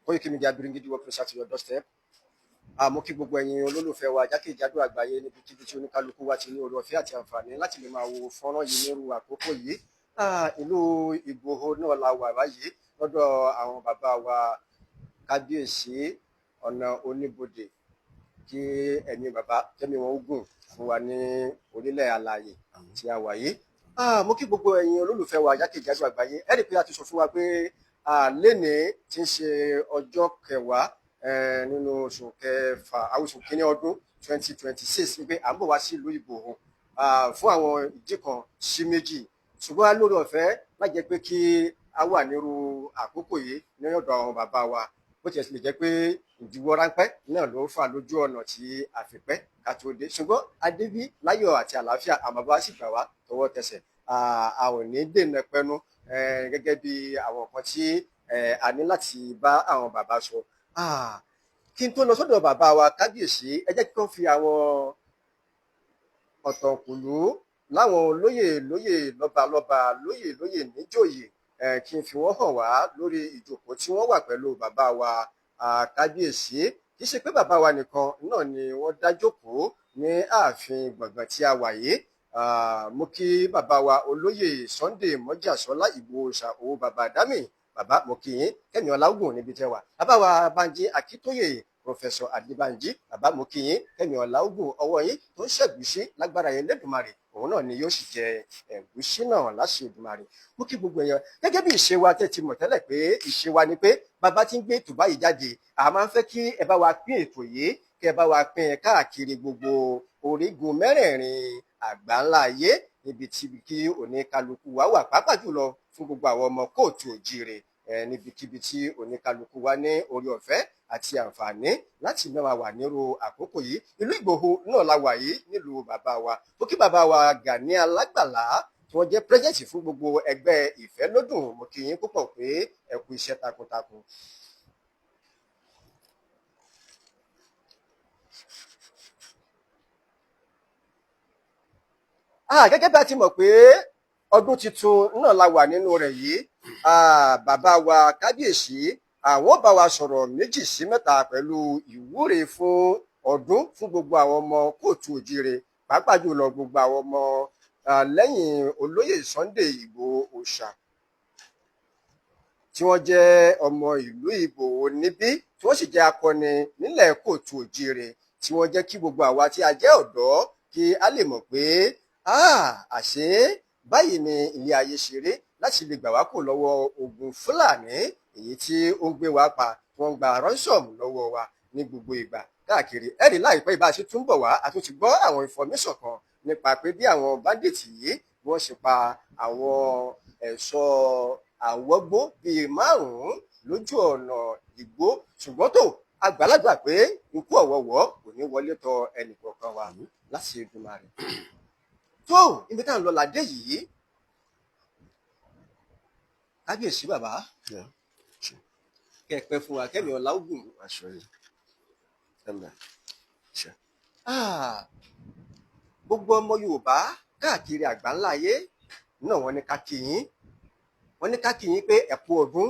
Koiki Media bringing the work closer to your doorstep. Mo kí gbogbo ẹ̀yin olólùfẹ́ wa jákèjádò àgbáyé níbikíbi tí oníkálukú wa ti ní oore ọ̀fẹ́ àti àǹfààní láti lè máa wo fọ́nrán yìí nírú àkókò yìí. Ìlú Ìgbòho náà la wà báyìí lọ́dọ̀ àwọn bàbá wa kábíyèsí ọ̀nà oníbodè, kí ẹ̀mí bàbá kẹ́mi wọn gùn fún wa ní orílẹ̀ alààyè tí a wà yìí. Mo kí gbogbo ẹ̀yin olólùfẹ́ wa jákèjádò àgbáyé. Ẹ rí pé a ti sọ fún wa pé lénìí tí ń ṣe ọjọ́ kẹwàá nínú oṣù kẹfà oṣù kínní ọdún 2026 pé à ń bọ̀ wá sí ìlú Ìgbòho fún àwọn ìdí kan sí méjì, ṣùgbọ́n a lórí ọ̀fẹ́ má jẹ́ pé kí a wà nírú àkókò yìí ní ọ̀dọ̀ àwọn bàbá wa, bó tiẹ̀ sì lè jẹ́ pé ìdíwọ́ ráńpẹ́ náà ló fà lójú ọ̀nà tí a fi pẹ́ ká tó dé, ṣùgbọ́n adébí láyọ̀ àti àlàáfíà àwọn bàbá sì gbà wá tọwọ́ tẹsẹ̀. A ò ní dènà pẹ́nu gẹ́gẹ́ bí àwọn nǹkan tí a ní láti bá àwọn bàbá sọ. Kí n tó lọ sọ́dọ̀ bàbá wa kábíyèsí, ẹ jẹ́ kí wọ́n fi àwọn ọ̀tọ̀kùlú láwọn lóyè lọ́balọ́ba lóyè níjòyè kí n fi wọ́n hàn wá lórí ìjókòó tí wọ́n wà pẹ̀lú bàbá wa kábíyèsí. Kì í ṣe pé bàbá wa nìkan náà ni wọ́n dá jókòó ní ààfin gbọ̀ngàn tí a wà yìí. Mo kí bàbá wa olóyè Sunday Mọ́jàsọ́lá Ìgbòho Ṣàó bàbá Dámì, bàbá mo kí yín kẹ́mi ọlágùn níbi tẹ́ wà. Bàbá wa Bánjí Akíntóyè Professor Adébánjí, bàbá mo kí yín kẹ́mi ọlágùn, ọwọ́ yín tó ń ṣẹ̀gúsí lágbára yẹn lẹ́dùnmarè òun náà ni yóò sì jẹ ẹ̀gúsí náà láṣẹ Èdùmàrè. Mo kí gbogbo èèyàn gẹ́gẹ́ bí ìṣe wa tẹ́ ti mọ̀ tẹ́lẹ̀ pé ìṣe wa ni pé bàbá ti ń gbé ètò báyìí jáde, a máa ń fẹ́ kí ẹ bá wa pín ètò yìí, kẹ́ ẹ bá wa pín káàkiri gbogbo orígun mẹ́rẹ̀ẹ̀rin àgbáńlá ayé níbi tí oníkálukú wa wà, pàápàá jùlọ fún gbogbo àwọn ọmọ kóòtù òjíire níbikíbi tí oníkálukú wa ní orí ọ̀fẹ́ àti àǹfààní láti náà wà nírú àkókò yìí. Ìlú Ìgbòho náà la wà yìí nílùú bàbá wa. Mo kí bàbá wa Gani Alágbàlá tí wọ́n jẹ́ pírẹ́sẹ̀ǹtì fún gbogbo ẹgbẹ́ Ìfẹ́lódùn. Mo kí yín púpọ̀ pé ẹ kú iṣẹ́ takuntakun. Gẹ́gẹ́ bí a ti mọ̀ pé ọdún tuntun náà la wà nínú rẹ̀ yìí, bàbá wa kábíyèsí àwọn bá wa sọ̀rọ̀ méjì sí mẹ́ta pẹ̀lú ìwúre fún ọdún fún gbogbo àwọn ọmọ kóòtù òjíire, pàápàá jùlọ gbogbo àwọn ọmọ lẹ́yìn olóyè Sunday Ìgbòho Òòṣà tí wọ́n jẹ́ ọmọ ìlú Ìgbòho níbí, tí wọ́n sì jẹ́ akọni nílẹ̀ kóòtù òjíire, tí wọ́n jẹ́ kí gbogbo àwa tí a jẹ́ ọ̀dọ́ kí a lè mọ̀ pé àṣé báyìí ni ilé ayé ṣe rí, láti lè gbà wá kò lọ́wọ́ ogun Fúlàní èyí tí ó ń gbé wa pa, tí wọ́n ń gba ransom lọ́wọ́ wa ní gbogbo ìgbà káàkiri. Ẹ̀rí láìpẹ́ ìbá ṣe tún bọ̀ wá, a tún ti gbọ́ àwọn information kan nípa pé bí àwọn bandits yìí bí wọ́n ṣe pa àwọn ẹ̀ṣọ́ àwọ́gbó bíi 5 lójú ọ̀nà Ìgbó, ṣùgbọ́n tó àgbàlagbà pé ikú ọ̀wọ̀wọ́ kò ní wọlé tọ ẹnìkọ̀ọ̀kan wa láti Èdùmàrè. Tó ibi tá à ń lọ ládé yìí, kábíyèsí bàbá kẹpẹ fún wa kẹmi ọlá ogun. Gbogbo ọmọ Yorùbá káàkiri àgbáńlá ayé náà wọ́n ní ká kí yín pé ẹ kú ọdún,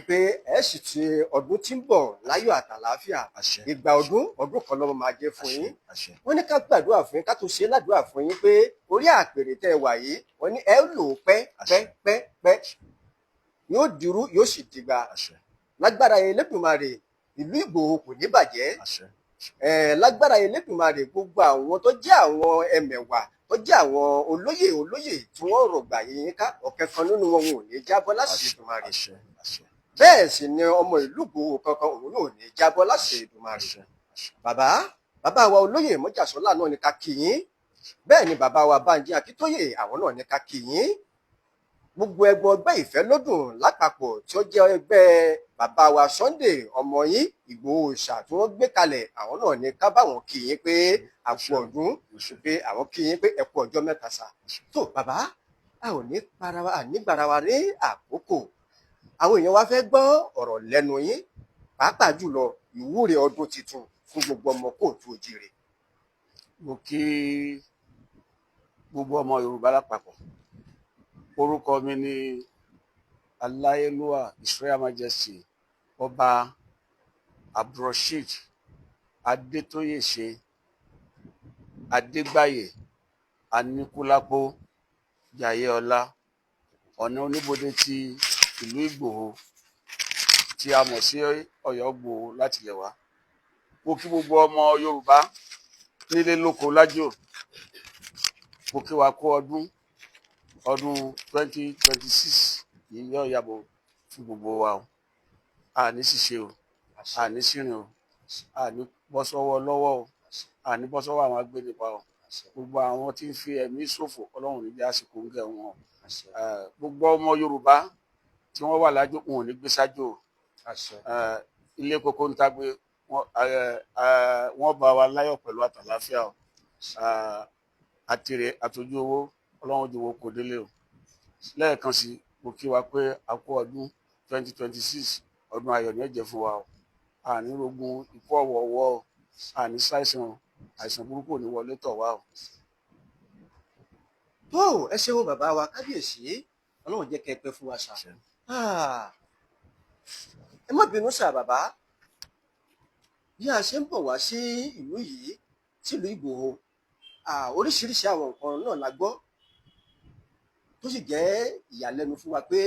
pé ẹ sì ti ọdún tí ń bọ̀ láyọ̀ àtàlàáfíà, ìgbà ọdún kan lọ́mọ máa jẹ́ fún yín. Wọ́n ní ká gbàdúrà fún yín, ká tó ṣe ládùúrà fún yín pé orí àpèrè tẹ́ wà yìí wọ́n ní ẹ lò pẹ́ yóò dirú yóò sì dìgbà lágbára Elédùmarè. Ìlú Ìgbòho kò ní bàjẹ́, lágbára Elédùmarè gbogbo àwọn tó jẹ́ àwọn ẹmẹ̀wà tó jẹ́ àwọn olóyè tí wọ́n rọ̀gbà yín ká ọ̀kẹ́ kan nínú wọn ò ní jábọ́ láṣẹ Èdùmàrè bẹ́ẹ̀ sì ni ọmọ ìlú Ìgbòho kankan òun náà ò ní jábọ́ láṣẹ Èdùmàrè. bàbá wa olóyè Mọ́jàsọ́lá náà ní ká kí yín bẹ́ẹ̀ ni bàbá wa Bánjí Akíntóyè àwọn náà ní ká kí yín gbogbo ẹgbẹ́ Ìfẹ́lódùn lápapọ̀ tí ó jẹ́ ẹgbẹ́ bàbá wa Sunday ọmọ yín Ìgbòho Òòṣà tí wọ́n gbé kalẹ̀ àwọn náà ní ká bá wọn kí yín pé àkú ọdún pé àwọn kí yín pé ẹ kú ọjọ́ mẹ́ta sà. tó bàbá a ò ní gbàrà wa ní àkókò àwọn èèyàn wa fẹ́ gbọ́ ọ̀rọ̀ lẹ́nu yín pàápàá jùlọ ìwúre ọdún tuntun fún gbogbo ọmọ kóòtù òjìrè. mo kí gbogbo ọmọ Yorùbá lápapọ̀ orúkọ mi ni Aláyélúwà Israel Majesty ọba Abdulrasheed Adétóyèṣe Adégbáyé Aníkúlápó Jayéọlá ọ̀nà oníbodè ti ìlú Ìgbòho tí a mọ̀ sí Ọ̀yọ́ Ìgbòho láti ilẹ̀ wá. Mo kí gbogbo ọmọ Yorùbá nílé lóko lájò mo kí wa kú ọdún 2026 yìí yóò yàbọ̀ fún gbogbo wa o àní ṣìṣe o àní ṣìrìn o àní bọ́ sọ́wọ́ lọ́wọ́ o àní bọ́ sọ́wọ́ àwọn agbénipa o gbogbo àwọn tí ń fi ẹ̀mí ṣòfò Ọlọ́run níbi àsìkò ń gẹ̀ wọn gbogbo ọmọ Yorùbá tí wọ́n wà lájò wọn ò ní gbé sájò ilé kókó ń tágbé wọ́n bá wa láyọ̀ pẹ̀lú àtàláfíà o àtìrẹ àtòjú owó Ọlọ́run jọ̀wọ́ kò délé o lẹ́ẹ̀kan sí mo kí wa pé a kú ọdún 2026 ọdún ayọ̀ ní ẹ̀jẹ̀ fún wa o àní rogun ikú ọ̀wọ̀ọ̀wọ́ o àní àìsàn burúkú ò ní wọlé tọ̀ wá o. tó ẹ ṣeun bàbá wa kábíyèsí Ọlọ́run jẹ́ kẹ́ pẹ́ fún wa ṣá ẹ má bínú sà bàbá bí a ṣe ń bọ̀ wá sí ìlú yìí sílùú Ìgbòho oríṣiríṣi àwọn nǹkan náà la gbọ́ tó sì jẹ́ ìyàlẹ́nu fún wa pé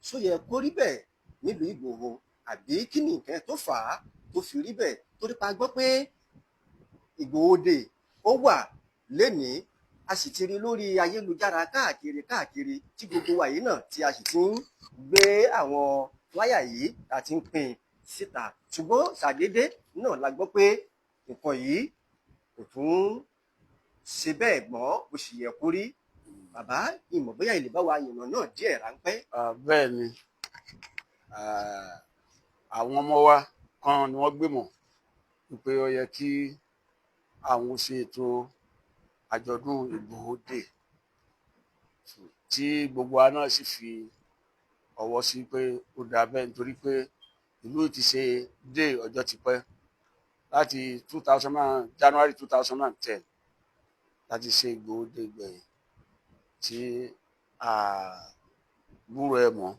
ṣó yẹ kó rí bẹ́ẹ̀ nílùú Ìgbòho àbí kí ni nǹkan tó fà á tó fi rí bẹ́ẹ̀ torí pa gbọ́ pé Ìgbòho Day ó wà lénìí a sì ti rí lórí ayélujára káàkiri tí gbogbo wa yìí náà tí a sì ti ń gbé àwọn fúláyà yìí àti ń pín síta ṣùgbọ́n ṣàdédé náà la gbọ́ pé nǹkan yìí kò tún ṣe bẹ́ẹ̀ gbọ́ bó ṣe yẹ kó rí bàbá ìmọ̀ bóyá ilé bá wa yànnà náà díẹ̀ ráńpẹ́. bẹ́ẹ̀ ni àwọn ọmọ wa kan ni wọ́n gbìmọ̀ wípé ó yẹ kí àwọn ṣe ètò àjọ̀dún Ìgbòho Day tí gbogbo wa náà sì fi ọwọ́ sí pé ó dà bẹ́ẹ̀ nítorí pé ìlú ti ṣe day ọjọ́ ti pẹ́ láti January 2010 láti ṣe Ìgbòho Day gbẹ̀yìn tí gbúrò ẹ̀ mọ́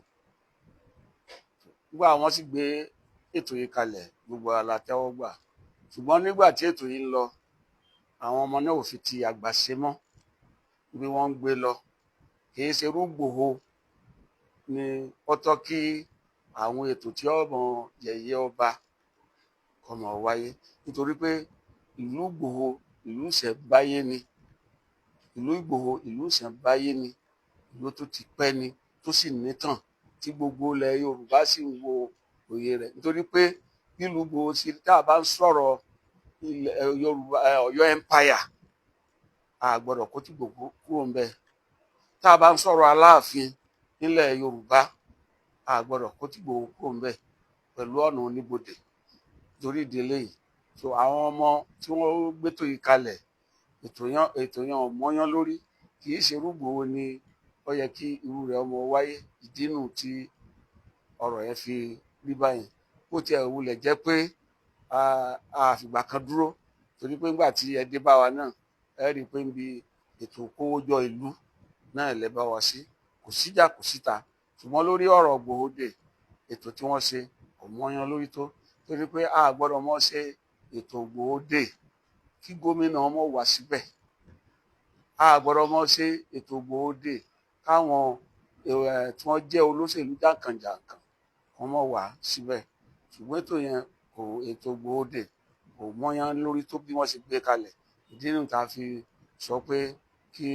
nígbà wọ́n sì gbé ètò yìí kalẹ̀ gbogbo ala tẹ́wọ́ gbà ṣùgbọ́n nígbà tí ètò yìí ń lọ àwọn ọmọ náà ò fi ti àgbà ṣe mọ́ bí wọ́n ń gbé lọ kì í ṣe Ìgbòho ni ó tọ́ kí àwọn ètò tí ọmọ yẹ̀yẹ́ ọba ọmọ wáyé nítorí pé ìlú Ìgbòho ìlú ìṣẹ̀ǹbáyé ni ìlú Ìgbòho ìlú ìṣẹ̀ǹbáyé ni ìlú tó ti pẹ́ ni tó sì nítàn tí gbogbo ilẹ̀ Yorùbá sì ń wo òye rẹ̀ nítorí pé ìlú Ìgbòho sí tá a bá ń sọ̀rọ̀ ilẹ̀ Yorùbá Ọ̀yọ́ empire a gbọ́dọ̀ kó tí gbogbo kúrò ń bẹ̀ tá a bá ń sọ̀rọ̀ Aláàfin nílẹ̀ Yorùbá a gbọ́dọ̀ kó tí gbogbo kúrò ń bẹ̀ pẹ̀lú ọ̀nà oníbodè torí ìdílé yìí so àwọn ọmọ tí wọ́n gbétò yìí kalẹ̀ ètò yẹn ọmọyán lórí kì í ṣe Ìgbòho ni ó yẹ kí irú rẹ̀ ọmọ wáyé ìdínú tí ọ̀rọ̀ yẹn fi rí báyìí bó tiẹ̀ wulẹ̀ jẹ́ pé a fìgbà kan dúró torí pé nígbà tí ẹ dé bá wa náà ẹ rí i pé níbi ètò kówójọ ìlú náà lẹ bá wa sí kò síjà kò síta ṣùgbọ́n lórí ọ̀rọ̀ Ìgbòho Day ètò tí wọ́n ṣe kò mọ́yán lórí tó torí pé a gbọ́dọ̀ mọ́ ṣe ètò Ìgbòho Day kí gómìnà ọmọ wá síbẹ̀ a gbọ́dọ̀ mọ́ ṣe ètò Ìgbòho Day káwọn tí wọ́n jẹ́ olóṣèlú jàǹkànjàǹkàn wọ́n mọ̀ wá síbẹ̀ ṣùgbọ́n ètò Ìgbòho Day kò kò mọ́yán lórí tó bí wọ́n ṣe gbé kalẹ̀. Ìdí nìyí tá a fi sọ pé kí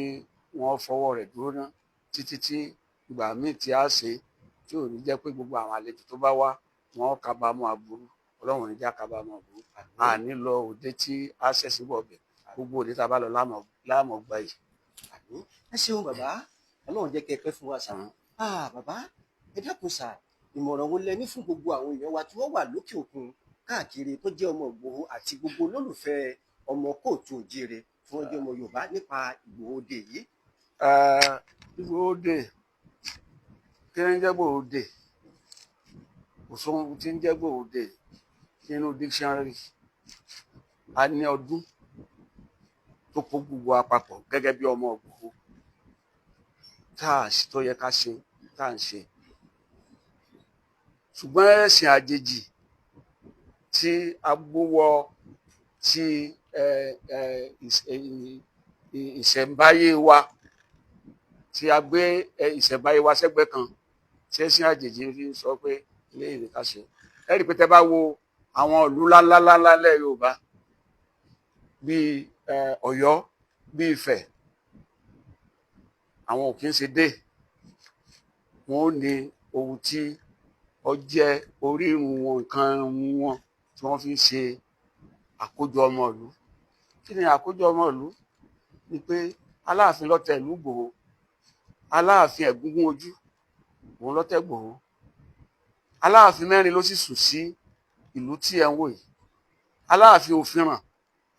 wọ́n fọwọ́ rẹ̀ dúró ná títí tí ìgbà míì tí a ṣe tí ò ní jẹ́ pé gbogbo àwọn àlejò tó bá wá wọn kábàámọ̀ aburú. Ọlọ́run ní já kábàámọ̀ aburú. A ní lọ òde tí a ṣẹ̀sìn bọ̀ bẹ̀. Gbogbo òde tá a bá lọ láàmọ̀ gbà yìí. Ẹ ṣeun bàbá, Ọlọ́run jẹ́ kẹ́ ẹ pẹ́ fún wa sà. Bàbá ẹ dákun sà, ìmọ̀ràn wo lẹ ní fún gbogbo àwọn èèyàn wa tí wọ́n wà lókè òkun káàkiri tó jẹ́ ọmọ Ìgbòho àti gbogbo olólùfẹ́ ọmọ kóòtù òjíire tí wọ́n jẹ́ ọmọ Yorùbá nípa Ìgbòho Day yìí? Ìgbòho Day, kí ni ń jẹ́ Ìgbòho Day? Kò sóhun tí ń jẹ́ Ìgbòho Day nínú dictionary. A ní ọdún tó kó gbogbo àpapọ̀ gẹ́gẹ́ bí ọmọ Ìgbòho tó yẹ ká ṣe tá à ń ṣe. Ṣùgbọ́n ẹ̀sìn àjèjì tí a gbówọ ti ìṣẹ̀ǹbáyé wa, tí a gbé ìṣẹ̀ǹbáyé wa sẹ́gbẹ́ kan, tí ẹ̀sìn àjèjì fi ń sọ pé ilé ìwé ká ṣe. Ẹ rí i pé tẹ́ bá wo àwọn ìlú ńláńlá lẹ̀ Yorùbá bíi Ọ̀yọ́, bíi Ifẹ̀, àwọn ò kí ń ṣe dé. Wọn ò ní ohun tí ó jẹ́ orírun wọn, nǹkan wọn tí wọ́n fi ń ṣe àkójọ ọmọ ìlú. Kí ni àkójọ ọmọ ìlú? Ni pé Aláàfin ló tẹ ìlú Ìgbòho, Aláàfin Ẹ̀gúngún-ojú òun ló tẹ Ìgbòho. Aláàfin mẹ́rin ló sì sùn sí ìlú tí ẹ ń wò yìí. Aláàfin Òfinràn,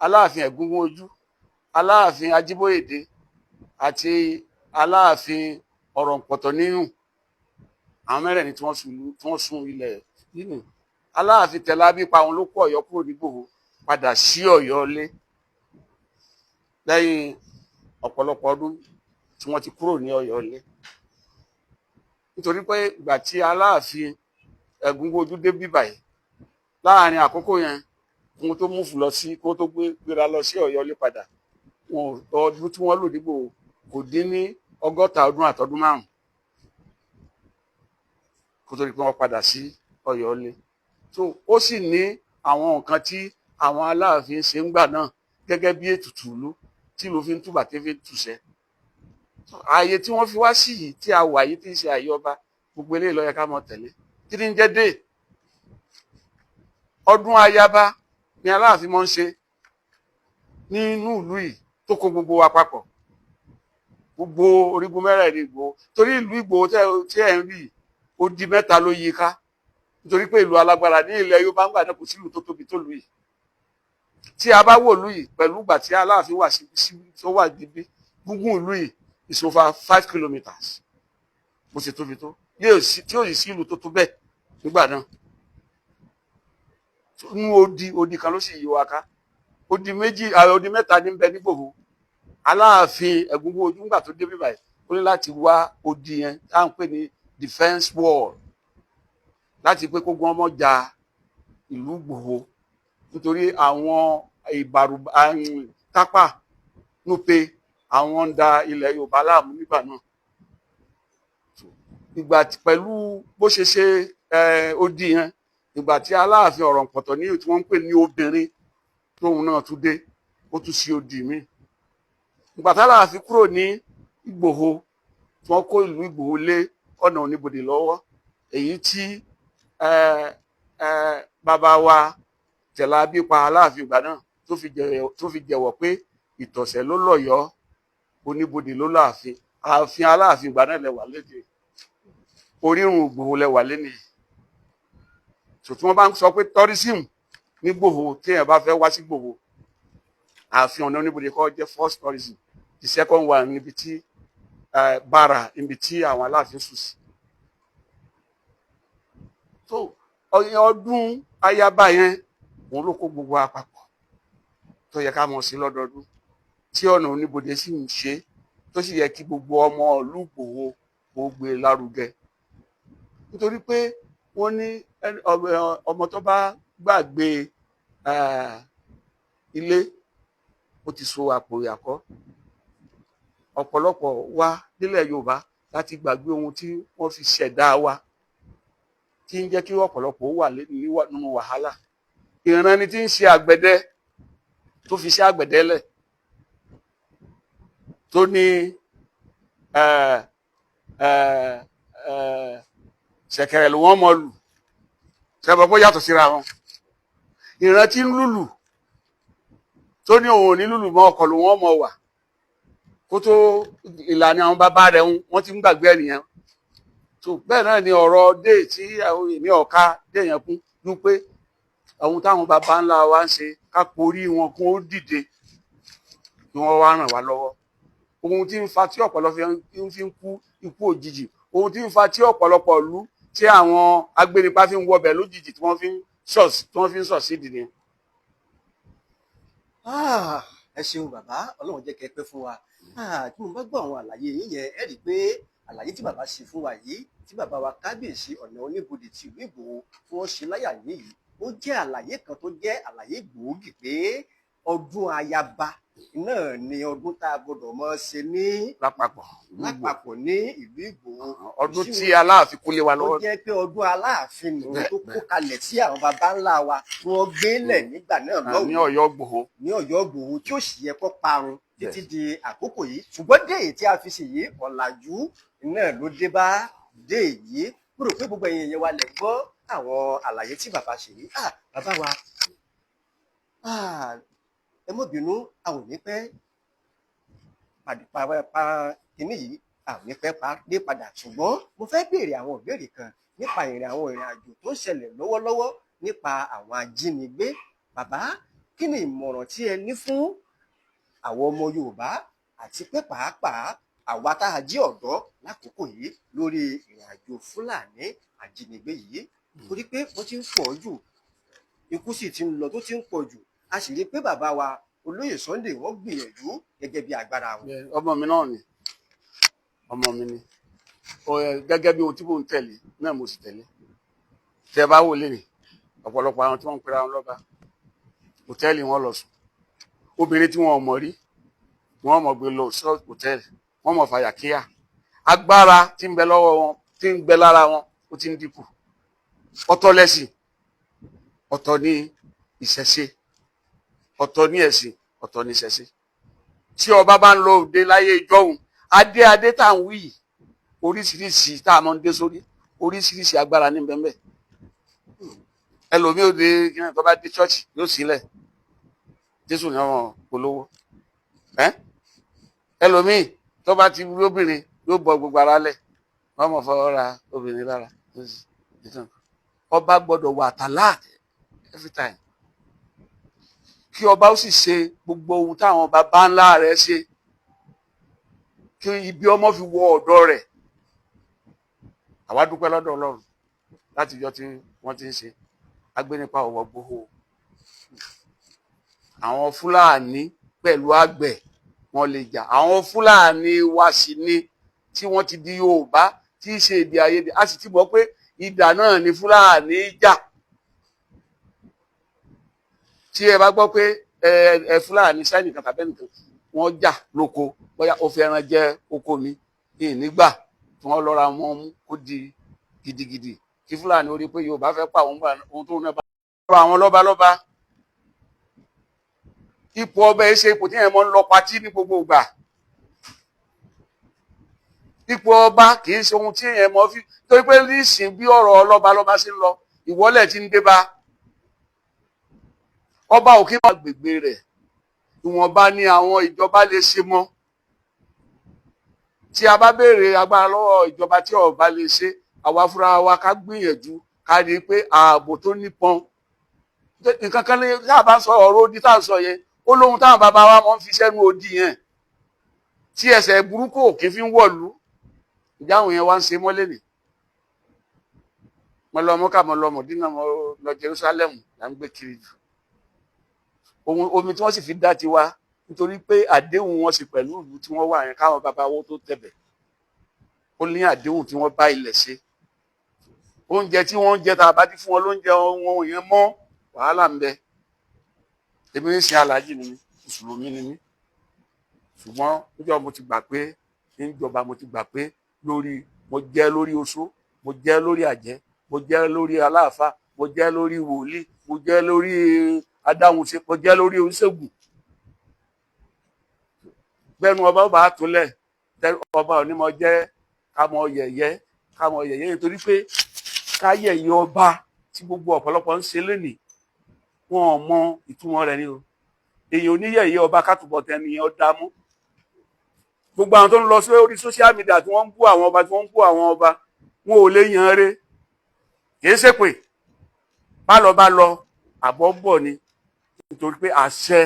Aláàfin Ẹ̀gúngún-ojú, Aláàfin Ajíbóyèdé àti Aláàfin Ọ̀rọ̀ǹpọ̀tọ̀níyùn. Àwọn mẹ́rẹ̀ẹ̀rin tí wọ́n sun ilẹ̀ nínú. Aláàfin Tẹ̀lábípa òun ló kó Ọ̀yọ́ kúrò ní Ìgbòho padà sí Ọ̀yọ́ lé lẹ́yìn ọ̀pọ̀lọpọ̀ ọdún tí wọ́n ti kúrò ní Ọ̀yọ́ lé. Nítorí pé ìgbà tí Aláàfin Ẹ̀gúngún-ojú dé bíbáyìí, láàrin àkókò yẹn kó tó múfù lọ sí, kó tó gbéra lọ sí Ọ̀yọ́ lé padà, ọdún tí wọ́n lò nígbò kò dín ní 60 ọdún àtọdún 5 kó tó di pé wọ́n padà sí Ọ̀yọ́ lé. So ó sì ní àwọn nǹkan tí àwọn Aláàfin ṣe ń gbà náà gẹ́gẹ́ bí ètùtù ìlú tí ìlú fi ń túbà tí fi ń túṣẹ́. Ààyè tí wọ́n fi wá sí yìí tí a wà yìí tí ń ṣe ààyè ọba, gbogbo eléyìí ló yẹ ká mọ̀ tẹ̀lé. Kí ni ń jẹ́ dé? Ọdún Ayaba ni Aláàfin mọ́ ń ṣe nínú ìlú yìí tó kó gbogbo wa papọ̀, gbogbo orígun mẹ́rẹ̀ẹ̀rin Ìgbòho. Torí ìlú Ìgbòho tí ẹ̀ ń rí ó di 3 ló yí ká. Nítorí pé ìlú alágbára ní ilẹ̀ Yorùbá ń gbà náà kò sí ìlú tó tóbi tó lù yìí. Tí a bá wò ìlú yìí pẹ̀lú ìgbà tí Aláàfin wà tó wà níbí, gúngún ìlú yìí is over 5 kilometers bó ṣe tóbi tó, tí ò sì sí ìlú tó tó bẹ́ẹ̀ nígbà náà. Nú odi kan ló sì yí wa ká. Odi 3 ní ń bẹ ní Ìgbòho. Aláàfin Ẹ̀gúngún-ojú ńgbà tó dé bíbáyìí ó ní láti wá odi yẹn tá à ń pè ní defence wall láti pé kó gbọ́n mọ́ ja ìlú Ìgbòho. Nítorí àwọn Tápà, Núpe, àwọn ń da ilẹ̀ Yorùbá láàmú nígbà náà. Ìgbà pẹ̀lú bó ṣe ṣe odi yẹn, ìgbà tí Aláàfin Ọ̀rọ̀ǹpọ̀tọ̀níyùn tí wọ́n ń pè ní obìnrin tóun náà tún dé, ó tún sí odi míì. Ìgbà tí Aláàfin kúrò ní Ìgbòho tí wọ́n kó ìlú Ìgbòho lé ọ̀nà Oníbodè lọ́wọ́, èyí tí bàbá wa Tẹ̀lábípa Aláàfin ìgbà náà tó fi jẹ́wọ́ pé ìtọ̀sẹ̀ ló lọ́yọ̀ọ́, Oníbodè ló láàfin. Ààfin Aláàfin ìgbà náà lẹ́wà lédè, orírun Ìgbòho lẹ́wà lénìí. Tí wọ́n bá ń sọ pé tourism ní Ìgbòho, tí èèyàn bá fẹ́ wá sí Ìgbòho, ààfin ọ̀nà Oníbodè kọ́ jẹ́ first tourism. The second one níbi tí Bàrà, níbi tí àwọn Aláàfin sùn sí. So ọdún Ayaba yẹn òun ló kó gbogbo àpapọ̀ tó yẹ ká mọ̀ sí lọ́dọọdún, tí ọ̀nà Oníbodè sì ń ṣe, tó sì yẹ kí gbogbo ọmọ ìlú Ìgbòho ó gbé lárugẹ. Nítorí pé wọ́n ní ọmọ tó bá gbàgbé ilé ó ti so àpò ìyàkọ́. Ọ̀pọ̀lọpọ̀ wa nílẹ̀ Yorùbá láti gbàgbé ohun tí wọ́n fi ṣẹ̀dá wa, tí ń jẹ́ kí ọ̀pọ̀lọpọ̀ wà nínú wàhálà. ìran ni tí ń ṣe àgbẹ̀dẹ tó fi ṣe àgbẹ̀dẹ lẹ̀ tó ní ṣẹ̀kẹ̀rẹ̀ ló wọ́n mọ lù ṣẹbọ pé yàtọ̀ síra wọn. ìran tí ń lùlù tó ní òun ò ní lùlù mọ́ ọkọ̀ ló wọ́n mọ wà kó tó ìlànà àwọn bàbá rẹ̀ wọ́n ti ń gbàgbé ẹnìyẹn. tó bẹ́ẹ̀ náà ni ọ̀rọ̀ dé tí àwọn èmi ọ̀ka dé yẹn kún ní pé àwọn táwọn bàbá ńlá wa ń ṣe ká porí wọn kún ó dìde kí wọ́n wá ràn wá lọ́wọ́. ohun tí ń fa tí ọ̀pọ̀lọpọ̀ fi ń kú ikú òjijì, ohun tí ń fa tí ọ̀pọ̀lọpọ̀ lú tí àwọn agbénipa fi ń wọbẹ̀ lójijì tí wọ́n fi ń sọ̀ sí ìdí ni. ẹ ṣeun bàbá, Ọlọ́run jẹ́ kẹ́ pẹ́ fún wa. Tí mo bá gbọ́ àwọn àlàyé yín yẹn, ẹ rí i pé àlàyé tí bàbá ṣe fún wa yìí, tí bàbá wa kábíyèsí Ọ̀ọ̀ni Oníbodè ti ìlú Ìgbòho tí wọ́n ṣe láyà yìí, ó jẹ́ àlàyé kan tó jẹ́ àlàyé gbòógì pé ọdún ayaba náà ni ọdún tá a gbọdọ̀ mọ́ ṣe ní lápapọ̀ ní ìlú Ìgbòho. ọdún tí Aláàfin kó lé wa lọ́wọ́. ó jẹ́ pé ọdún Aláàfin nù tó kó kalẹ̀ tí àwọn baba ńlá wa tí wọ́n gbélẹ̀ nígbà náà lọ́wọ́ ní Ọ̀yọ́ Ìgbòho. ní Ọ̀yọ́ Ìgbòho tí ó sì yẹ kó parun títí di àkókò yìí. ṣùgbọ́n dé èyí tí a fi ṣe yìí ọ̀làjú náà ló dé bá dé yìí. mo rò pé gbogbo ẹ̀yin yẹn wa lè gbọ́ àwọn àlàyé tí bàbá ṣe yìí. bàbá wa ẹ mọ́ bínú, àwọn ò ní pẹ́ kínní yìí, àwọn ò ní pẹ́ dé padà. ṣùgbọ́n mo fẹ́ béèrè àwọn ìbéèrè kan nípa àwọn ìrìn àjò tó ń ṣẹlẹ̀ lọ́wọ́lọ́wọ́ nípa àwọn ajínigbé. bàbá, kí ni ìmọ̀ràn tí ẹ ní fún àwọn ọmọ Yorùbá àti pé pàápàá àwa tá a jí ọ̀dọ́ lákòókò yìí lórí ìrìn àjò Fúlàní ajínigbé yìí? torí pé wọ́n ti ń pọ̀ jù, ikú sì ti ń lọ tó ti ń pọ̀ jù. a sì rí i pé bàbá wa Olóyè Sunday wọ́n gbìyànjú gẹ́gẹ́ bí agbára wọn. ọmọ mi náà ni ọmọ mi ni gẹ́gẹ́ bí ohun tí mò ń tẹ̀lé náà mo sì tẹ̀lé. tẹ́ ẹ bá wò lè rìn ọ̀pọ̀lọpọ̀ àwọn tí wọ́n ń pera wọn lọ́ba hòtẹ́ẹ̀lì wọn lọ sùn. obìnrin tí wọn ò mọ̀ rí wọn mọ̀ gbé lọ hòtẹ́ẹ̀lì, wọn mọ̀ fàyà kíá. agbára tí ń bẹ lọ́wọ́ wọn, tí ń bẹ lára wọn, ó ti ń dínkù. ọ̀tọ̀ lẹ́sìn, ọ̀tọ̀ ní ìṣẹ̀ṣe, ọ̀tọ̀ ní ẹ̀sìn, ọ̀tọ̀ ní ìṣẹ̀ṣe. tí ọba bá ń lọ òde láyé ìjọ́hun, adé tá à ń wí yìí, oríṣiríṣi tá a máa ń dé sórí, oríṣiríṣi agbára ní bẹ́ẹ̀ bẹ́ẹ̀. ẹlòmíì òde tó bá dé ṣọ́ọ̀ṣì yóò sílẹ̀, Jésù ní ọmọ polówó. ẹlòmíì tó bá ti wí obìnrin yóò bọ gbogbo ara lẹ̀, wọ́n mọ̀ fọwọ́ ra obìnrin lára. ọba gbọ́dọ̀ wà alert every time. kí ọba ó sì ṣe gbogbo ohun táwọn baba ńlá rẹ̀ ṣe, kí ibi ọmọ fi wọ ọ̀dọ̀ rẹ̀. àwa dúpẹ́ lọ́dọ̀ Ọlọ́run láti yọ tí wọ́n ti ń ṣe agbénipa ọ̀wọ́ Ìgbòho. àwọn Fúlàní pẹ̀lú àgbẹ̀ wọn lè jà. àwọn Fúlàní wa sì ni tí wọ́n ti di Yorùbá tí í ṣe èdè àìyedè. a sì ti mọ̀ pé ìdà náà ni Fúlàní jà. tí ẹ bá gbọ́ pé Fúlàní sẹ́yìn kan tàbí ẹnìkan wọ́n jà lóko, bóyá ó fi ẹran jẹ oko mi nígbà tí wọ́n lọ́ra wọn mú kó di gidigidi kí Fúlàní ó rí pé Yorùbá fẹ́ pa ohun tó ń bá àwọn lọ́balọ́ba. ipò ọba ẹ ṣe ipò tí yẹn mọ́ ń lọ patí ní gbogbo ìgbà. ipò ọba kì í ṣe ohun tí yẹn mọ́ fi, torí pé nísìn bí ọ̀rọ̀ lọ́balọ́ba ṣe ń lọ, ìwọ́lẹ̀ ti ń dé bá. ọba òkè máa gbègbè rẹ̀, ìwọ̀nba ni àwọn ìjọba lè ṣe mọ́. tí a bá béèrè agbára lọ́wọ́ ìjọba tí ọba lè ṣe, àwa fúnra wa ká gbìyànjú ká rí i pé ààbò tó nípọn. nǹkan kan ní tá a bá sọ ọ̀rọ̀ odi tá a sọ yẹn, ó lóhun táwọn bàbá wa máa ń fi sẹ́nu odi yẹn tí ẹsẹ̀ burúkú òkè fi ń wọ̀lú. ìjáhùn yẹn wá ń ṣe mọ́lẹ̀ nì. mo lọ Mọ́kà, mo lọ Mọ̀dínà, mo lọ Jerusalem là ń gbé kiri jù. omi tí wọ́n sì fi dá ti wá nítorí pé àdéhùn wọn sì pẹ̀lú ìlú tí wọ́n wà yẹn káwọn bàbá wọn tó tẹ̀bẹ̀. ó ní àdéhùn tí wọ́n bá ilẹ̀ ṣe. oúnjẹ tí wọ́n ń jẹ tá a bá ti fún wọn lóúnjẹ wọn yẹn mọ́, wàhálà ń bẹ. èmi ń sin aláàjì ni mí, mùsùlùmí ni mí. ṣùgbọ́n níjọ́ mo ti gbà pé níjọba mo ti gbà pé mo jẹ́ lórí oṣó, mo jẹ́ lórí àjẹ́, mo jẹ́ lórí aláàfáà, mo jẹ́ lórí wòlíì, mo jẹ́ lórí adáhunṣe, mo jẹ́ lórí oníṣègùn. Gbẹ́nu ọba ó bá túnlẹ̀, ọba ò ní mọ jẹ́ ká mọ yẹ̀yẹ́ nítorí pé ká yẹ̀yẹ́ ọba tí gbogbo ọ̀pọ̀lọpọ̀ ń ṣe lénìí wọn ò mọ ìtumọ̀ rẹ̀ ni o. Èyàn oníyẹ̀yẹ́ ọba kátùbọ̀ tẹni ọ dámú. Gbogbo àwọn tó ń lọ sí orí social media tí wọ́n ń bú àwọn ọba tí wọ́n ń bú àwọn ọba wọn ò lè yan re. Kì í ṣépè bá lọ àbọ̀ bọ̀ ni nítorí pé àṣẹ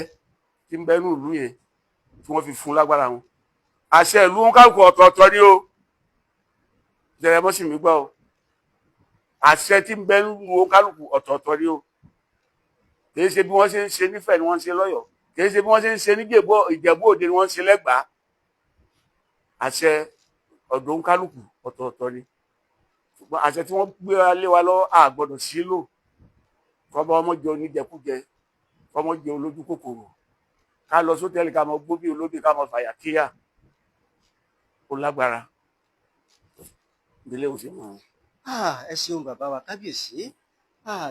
tí ń bẹ́nu ìlú yẹn tí wọ́n fi fún lágbára wọn. Àṣẹ ìlú wọn kálukú ọ̀tọ̀ọ̀tọ̀ ni o. Jẹrẹ mọ́ sí mi gbọ́ o. Àṣẹ tí ń bẹ́nu wọn kálukú ọ̀tọ̀ọ̀tọ̀ ni o. Kì í ṣe bí wọ́n ṣe ń ṣe nífẹ̀ẹ́ ni wọ́n ń ṣe lọ́yọ̀ọ́. Kì í ṣe bí wọ́n ṣe ń ṣe ní Ìjẹ̀bú Òde ni wọ́n ń ṣe lẹ́gbàá. Àṣẹ ọ̀dọ̀ ń kálukú ọ̀tọ̀ọ̀tọ̀ ni. Ṣùgbọ́n àṣẹ tí wọ́n gbé lé wa lọ a gbọ́dọ̀ sílò. Kọ́mọ ọmọ jẹ oníjẹkújẹ, kọ́mọ jẹ olójú kòkòrò. Ká lọ sótẹ́ẹ̀lì ká mọ gbó bí olóbì ká mọ fàyà kíyà. Ó lágbára. Ìdílé òsì mọ̀. Ẹ ṣeun bàbá wa kábíyèsí.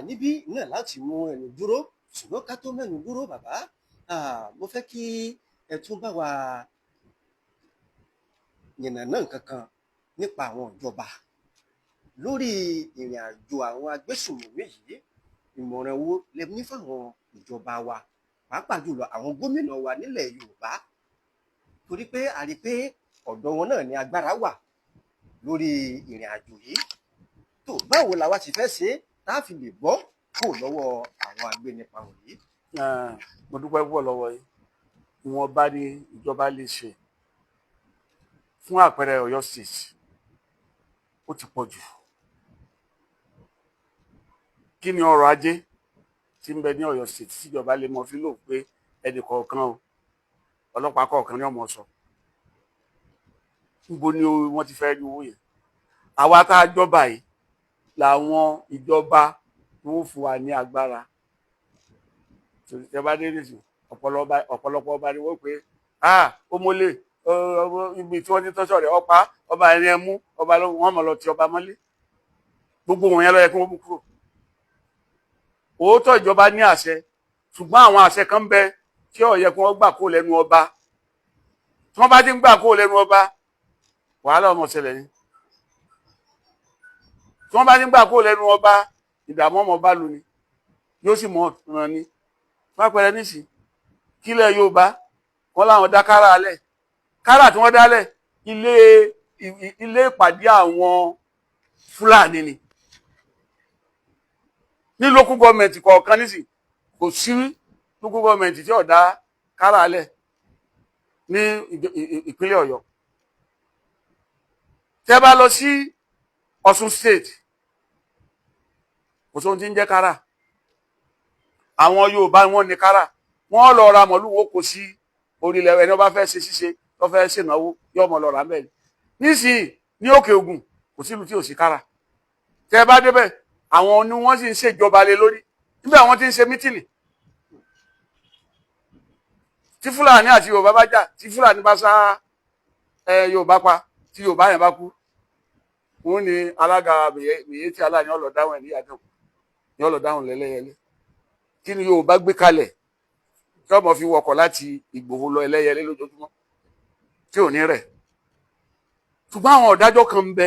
Níbí náà láti mú ẹnu dúró, ṣùgbọ́n ká tó mẹ́nu dúró bàbá, mo fẹ́ kí ẹ tún bá wa yànnàná nǹkan kan nípa àwọn ìjọba lórí ìrìn àjò àwọn agbésùnmọ̀mí yìí. Ìmọ̀ràn wo lẹ ní fáwọn ìjọba wa, pàápàá jùlọ àwọn gómìnà wa nílẹ̀ Yorùbá, torí pé a rí pé ọ̀dọ̀ wọn náà ni agbára wà lórí ìrìn àjò yìí. Tó báwo la wá ti fẹ́ ṣe tá a fi lè bọ́ kúrò lọ́wọ́ àwọn agbénipa wọ̀nyí? Mo dúpẹ́ púpọ̀ lọ́wọ́ yìí. Ìwọ̀nba ni ìjọba lè ṣe. Fún àpẹẹrẹ Ọ̀yọ́ State ó ti pọ̀ jù. Kí ni ọrọ̀ ajé tí ń bẹ ní Ọ̀yọ́ State tíjọba lè mọ fi lò pé ẹnì kọ̀ọ̀kan o ọlọ́pàá kọ̀ọ̀kan ní ọmọ sọ? Níbo ni wọ́n ti fẹ́ rí owó yẹn? Àwa tá a jọba yìí làwọn ìjọba tó ń fún wa ní agbára. Tẹ bá dé nìsín ọ̀pọ̀lọpọ̀ ọba ni wọ́n pé ó mọ́lẹ̀ ibi tí wọ́n ti tọ́sọ̀ rẹ̀ ọ̀pá ọba ẹni ẹ mú ọba wọn mọ̀ lọ ti ọba mọ́lé. Gbogbo wọn yẹn ló yẹ kí wọ́n mú kúrò. Òótọ́ ìjọba ní àṣẹ, ṣùgbọ́n àwọn àṣẹ kan bẹ tí ó yẹ kí wọ́n gbà kó lẹ́nu ọba. Tí wọ́n bá ti ń gbà kó lẹ́nu ọba, wàhálà ọmọ ṣẹlẹ̀ ni. Tí wọ́n bá ti ń gbà kó lẹ́nu ọba, ìdààmú ọmọ bá lu ni, yóò sì mọ ràn ni. Pápẹ́rẹ́ nísìn, kílẹ̀ Yorùbá, wọ́n láwọn dá kárà alẹ̀. Kárà tí wọ́n dálẹ̀, ilé ìpàdé àwọn Fúlàní ni. Ní local government kọ̀ọ̀kan nísìn, kò sí local government tí ó dá kárà alẹ̀ ní ìpínlẹ̀ Ọ̀yọ́. Tẹ́ bá lọ sí Ọ̀ṣun State, kò sóhun tí ń jẹ́ kárà. Àwọn Yorùbá wọn ní kárà. Wọ́n lọ ra màálù wọ́n kò sí orílẹ̀ ẹni ó bá fẹ́ ṣe ṣíṣe tó fẹ́ ṣènáwó yóò mọ lọ rà ńbẹ̀ ni. Nísìnyí ní Òkè Ògùn kò sílùú tí ò sí kárà. Tẹ́ bá débẹ̀ àwọn ni wọ́n sì ń ṣèjọba lé lórí. Níbẹ̀ wọ́n ti ń ṣe mítìnì. Tí Fúlàní àti Yorùbá bá jà, tí Fúlàní bá sá Yorùbá pa, tí Yorùbá yẹn bá kú, wọ́n ní alága mèye tí aláàní ọlọ dáhùn ẹ̀ níyàtọ̀ ní ọlọ dáhùn lẹ́lẹ́yẹlé. Kí ni Yorùbá gbé kalẹ̀ tí ọmọ fi wọkọ̀ láti Ìgbòho lọ Ẹlẹ́yẹlé lójoojúmọ́ tí ò ní rẹ̀? Ṣùgbọ́n àwọn ọ̀dájọ́ kan ń bẹ,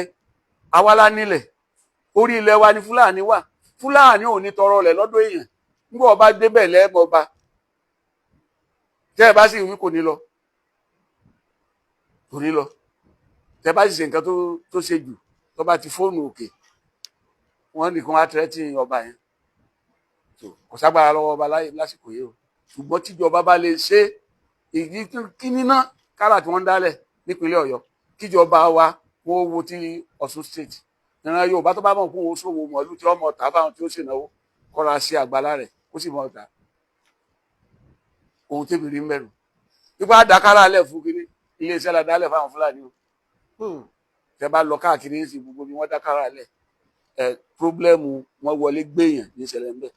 àwa la nílẹ̀, orí ilẹ̀ wa ni Fúlàní wà. Fúlàní ò ní tọrọ lẹ̀ lọ́dọ̀ èèyàn. Nígbà ọba débẹ̀ lẹ́ẹ̀mọba, tẹ́ ẹ bá sì wí kò ní lọ. Kò ní lọ. Tẹ́ bá sì ṣe nǹkan tó ṣe jù, tó bá ti fóònù òkè, wọ́n nìkan á tẹ́tí ọba yẹn. Kò ságbára lọ́wọ́ ọba lásìkò yìí o. Ṣùgbọ́n tíjọba bá lè ṣe èyí kí níná kárà tí wọ́n ń dálẹ̀ nípínlẹ̀ Ọ̀yọ́, kíjọba wa wọ́n wo ti Ọ̀ṣun State. Ìran Yorùbá tó bá mọ̀ fún òun ṣòwò mọ̀lú tí wọ́n mọ̀ tà fáwọn tí ó ṣènáwó kọ́ra sí àgbàlá rẹ̀ kó sì mọ̀ tà. Ohun tẹ́bi rí ń bẹ̀rù. Nípa àdákárà lẹ̀ fún kiri iléeṣẹ́ la dálẹ̀ fáwọn Fúlàní o. Tẹ́ bá lọ káàkiri ní ìsìn gbogbo bí wọ́n dákárà lẹ̀ pírọ́blẹ́mù wọn wọlé gbéyàn ní ìṣẹ̀lẹ̀ ń bẹ̀.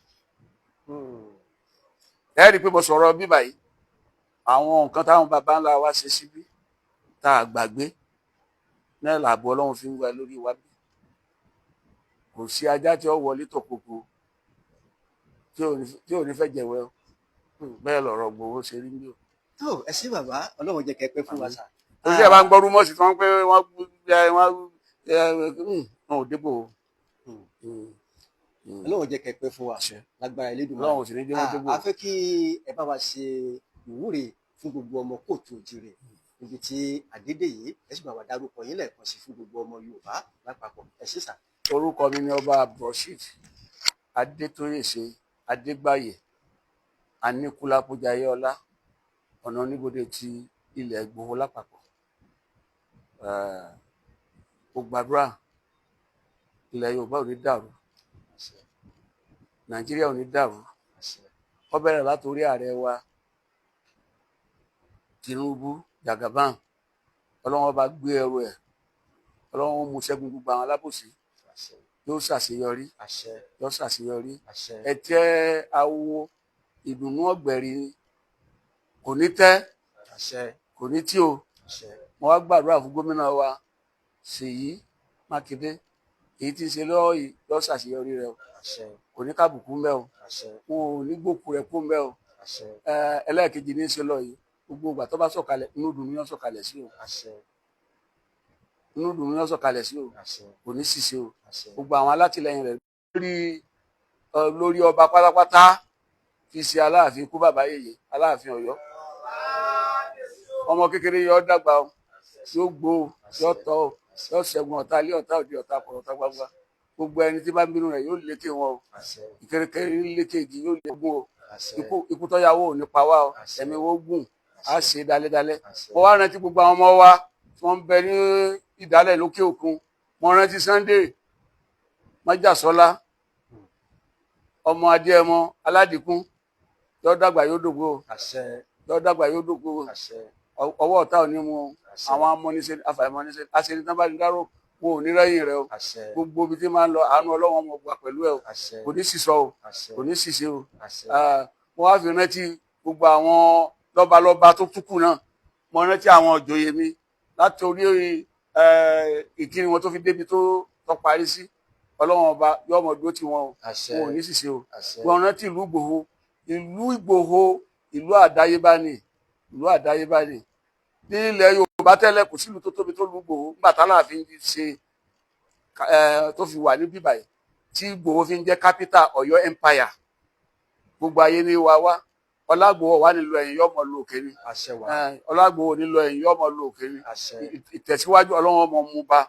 Ẹ rí i pé mo sọ̀rọ̀ bíbà yìí, àwọn nǹkan táwọn bàbá ńlá wa ṣe síbí tá a gbàgbé náà làbọ̀ Ọlọ́run fi ń wá lórí wa bí. Kò sí ajá tí ó wọlé tọ̀pọ̀pọ̀ tí ò ní fẹ́ jẹ̀wẹ́ o. Bẹ́ẹ̀ lọ̀rọ̀ Ìgbòho ṣe rí ní o. tó ẹ sí bàbá Ọlọ́run jẹ́ kẹ́ pẹ́ fún wa sà. Torí ẹ bá ń gbọ́ rúmọ̀sì tí wọ́n pé wọ́n ò débò o. Ọlọ́run jẹ́ kẹ́ pẹ́ fún wa lágbára Elédùmarè. Ọlọ́run ò sì ní jẹ́ wọ́n débò. a fẹ́ kí ẹ bá wa ṣe ìwúre fún gbogbo ọmọ kóòtù òjìrè níbi tí àdédé yìí ẹ sì bá wa dárúkọ yín lẹ́ẹ̀kan sí fún gbogbo ọmọ Yorùbá lápapọ̀ ẹ sí sà. Orúkọ mi ni Ọba Abdulrasheed Adétóyèṣe Adégbáyé Aníkúlápó Jayéọlá ọ̀nà oníbodè ti ilẹ̀ Ìgbòho lápapọ̀. Mo gbàdúrà ilẹ̀ Yorùbá ò ní dàrú, Nàìjíríà ò ní dàrú. Ó bẹ̀rẹ̀ látòrí ààrẹ wa Tinubu Jagaban, Ọlọ́run bá gbé ẹrù ẹ̀, Ọlọ́run mú ṣẹ́gun gbogbo àwọn alábòsí, yóò ṣàṣeyọrí, yóò ṣàṣeyọrí. Ẹ tẹ́ awo ìdùnnú ọ̀gbẹ̀rì kò ní tẹ́, kò ní tí o. Mo wá gbàdúrà fún gómìnà wa Ṣèyí Mákindé, èyí tí ń ṣe lọ́wọ́ yìí yóò ṣàṣeyọrí rẹ o, kò ní kábùkù ń bẹ o, wọn ò ní gbòkú rẹ kó ń bẹ o. Ẹlẹ́ẹ̀kejì ní í ṣe lọ yìí, gbogbo ìgbà tó bá sọ̀kalẹ̀ inú dùn yóò sọ̀kalẹ̀ sí o, inú dùn yóò sọ̀kalẹ̀ sí o, kò ní ṣìṣe o. Gbogbo àwọn alátìlẹyìn rẹ lórí ọba pátápátá kì í ṣe Aláàfin ikú bàbá yèyé, Aláàfin Ọ̀yọ́. Ọmọ kékeré yóò dàgbà o, yóò gbó o, yóò tọ́ o, yóò ṣẹ́gun ọ̀tá ilé ọ̀tá òde ọ̀tá kọ̀rọ̀ ọ̀tá gbangba. Gbogbo ẹni tí bá ń bínú rẹ̀ yóò lékè wọn o, ìkérékéré lékè igi yóò lé gún o. Ikú tó yàwó ò ní pa wá o, ẹ̀mí wo gùn á ṣe dálẹ́dálẹ́. Mo wá rántí gbogbo àwọn ọmọ wa tí wọ́n ń bẹ ní ìdálẹ̀ lókè òkun. Mo rántí Sunday Májàsọ́lá ọmọ Adéẹmọ Aládìkún, yóò dàgbà yóò dògbò o, yóò dàgbà yóò dògbò o. Ọwọ́ ọ̀tá ò ní mú o, àwọn amọ́nisẹ́ afàìmọ́nisẹ́ àṣírí tán bá ní dárò wọn ò ní rẹ́yìn rẹ o. Gbogbo ibi tí máa ń lọ àánú Ọlọ́run ọmọ ọgbà pẹ̀lú ẹ o, kò ní sísọ o, kò ní ṣìṣe o. Mo wá fi rántí gbogbo àwọn lọ́balọ́ba tó túkù náà. Mo rántí àwọn ìjòyè mi láti orí ìkíni wọn tó fi débi tó parí sí. Ọlọ́run ọba yóò mọ̀ dúró tì wọ́n o, wọn ò ní ṣìṣe o. Mo rántí ìlú Ìgbòho, ìlú àdáyébá ni, ìlú àdáyébá ni. Ní ilẹ̀ Yorùbá tẹ́lẹ̀ kò sílùú tó tóbi tó lu Ìgbòho nígbà t'Aláàfin ṣe tó fi wà ní bíbáyìí tí Ìgbòho fi ń jẹ́ capital Ọ̀yọ́ empire. Gbogbo ayé ní wa wá. Ọlágbòho wà nílò ẹ̀yìn yọmọ lu òkè ni, Ọlágbòho nílò ẹ̀yìn yọmọ lu òkè ni. Ìtẹ̀síwájú Ọlọ́run ọmọ mú bá,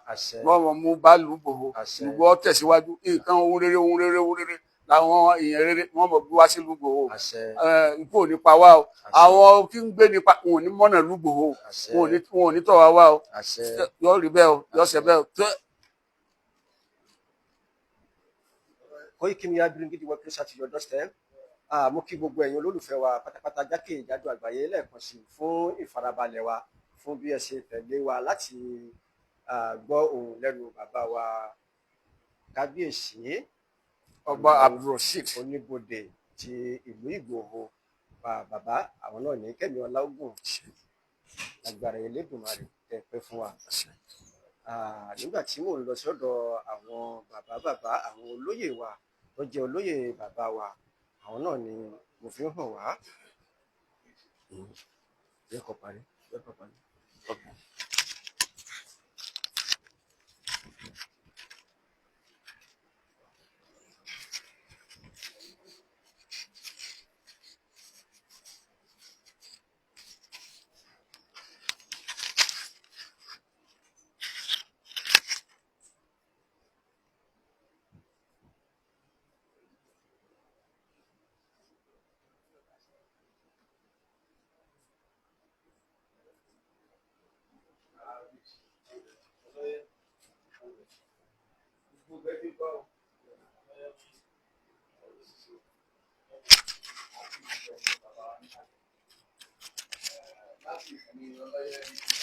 Ọlọ́run mú bá lu Ìgbòho, Ìgbòho tẹ̀síwájú nǹkan ohun rere làwọn èèyàn rere wọn mọ̀ gbé wá sí Ìgbòho. Ikú ò ní pa wá o, àwọn tí ń gbé nípa wọn ò ní mọ̀nà Ìgbòho, wọn ò ní tọ̀ wá wá o. Yóò rí bẹ́ẹ̀ o, yóò ṣe bẹ́ẹ̀ o. Koiki Media bring the work closer to your doorstep. Mo kí gbogbo ẹ̀yin olólùfẹ́ wa pátápátá jákèjádò àgbáyé lẹ́ẹ̀kan sí fún ìfarabalẹ̀ wa, fún bí ẹ ṣe tẹ̀lé wa láti gbọ́ ohùn lẹ́nu bàbá wa kábíyèsí Ọba Abdulrasheed oníbodè ti ìlú Ìgbòho. Bàbá àwọn náà ní kẹ́mi ọláògùn lágbára Elédùmarè tẹ́ pẹ́ fún wa. Nígbà tí mò ń lọ sọ́dọ̀ àwọn bàbá àwọn olóyè wa tó jẹ́ olóyè bàbá wa, àwọn náà ni mo fi ń hàn wá. Yẹ́kọ̀ parí. Láti ìfún mi lọ́yẹ́